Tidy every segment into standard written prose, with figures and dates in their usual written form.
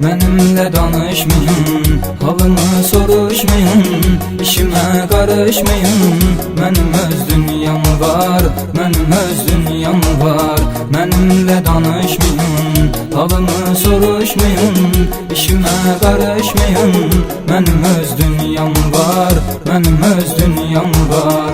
Mənimlə danışmayın, halımı soruşmayın, işimə qarışmayın. Mənim öz dünyam var, mənim öz dünyam var. Mənimlə danışmayın, halımı soruşmayın, işimə qarışmayın. Mənim öz dünyam var, mənim öz dünyam var.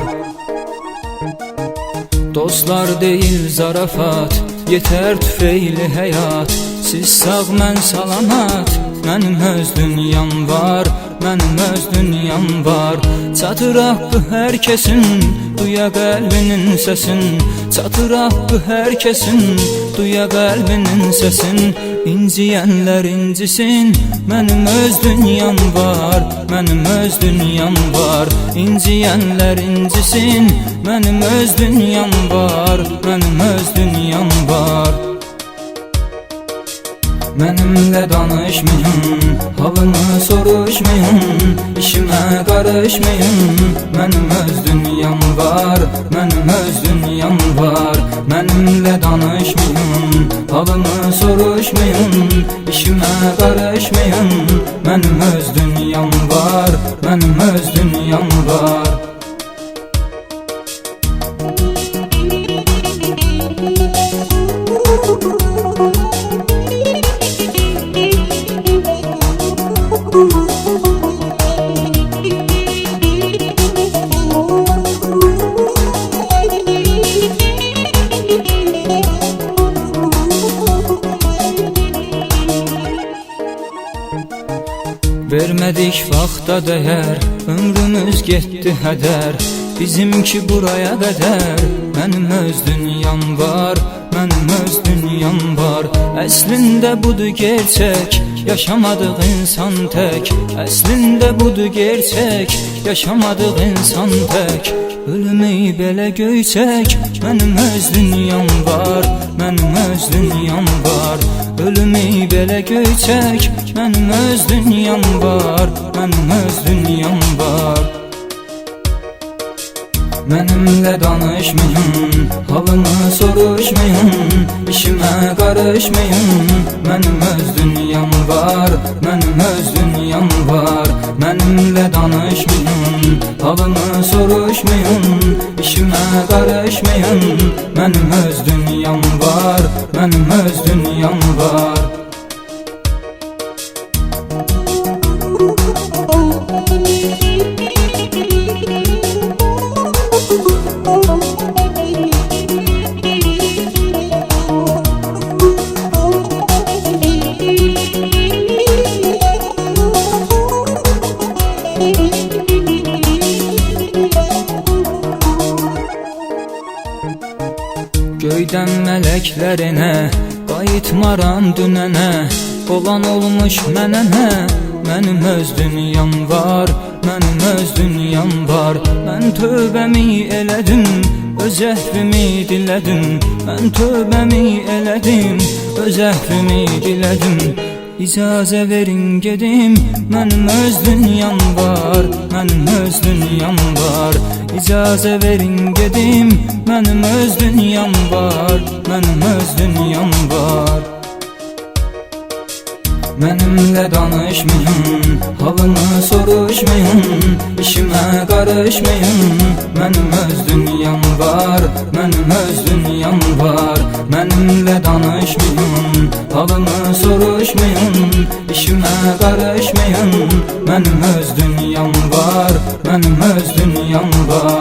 Dostlar deyil zarafat, yeter tüfeyli həyat. Siz sağ, mən salamat, mənim öz dünyam var, mənim öz dünyam var. Çatır haqqı hər kəsin, duya qəlbinin səsin. Çatır haqqı hər kəsin, duya qəlbinin səsin. İnciyənlər incisin, mənim öz dünyam var, mənim öz dünyam var. İnciyənlər incisin, mənim öz dünyam var, mənim öz dünyam var. Mənimlə danışmayın, halımı soruşmayın, işimə qarışmayın. Mənim öz dünyam var, mənim öz dünyam var. Mənimlə danışmayın, halımı soruşmayın, işimə qarışmayın. Mənim öz dünyam var, mənim öz dünyam var. Vermədik vaxta dəyər, ömrümüz getdi hədər. Bizimki buraya qədər, mənim öz dünyam var, mənim öz dünyam var. Əslində budur gerçək, yaşamadıq insan tək. Əslində budur gerçək, yaşamadıq insan tək. Ölümü belə göyçək, mənim öz dünyam var, mənim öz dünyam var. Ölümü belə göyçək, mənim öz dünyam var, mənim öz dünyam var. Mənimlə danışmayın, halımı soruşmayın, işimə qarışmayın. Mənim öz dünyam var, mənim öz dünyam var. Mənimlə danışmayın, halımı soruşmayın, işimə qarışmayın. Mənim öz dünyam var, mənim öz dünyam var. Göydən mələklərinə, qayıtmaram dünənə. Olan olmuş mənə nə? Mənim öz dünyam var, mənim öz dünyam var. Mən tövbəmi elədim, öz əhvimi dilədim. Mən tövbəmi elədim, öz əhvimi dilədim. İcazə verin gedim, mənim öz dünyam var, mənim öz dünyam var. İcazə verin gedim, mənim öz dünyam var, mənim öz dünyam var. Mənimlə danışmayın, halımı soruşmayın, işimə qarışmayın. Mənim öz dünyam var, mənim öz dünyam var. Mənimlə danışmayın, halımı soruşmayın, işimə qarışmayın. Mənim öz dünyam var, mənim öz dünyam var.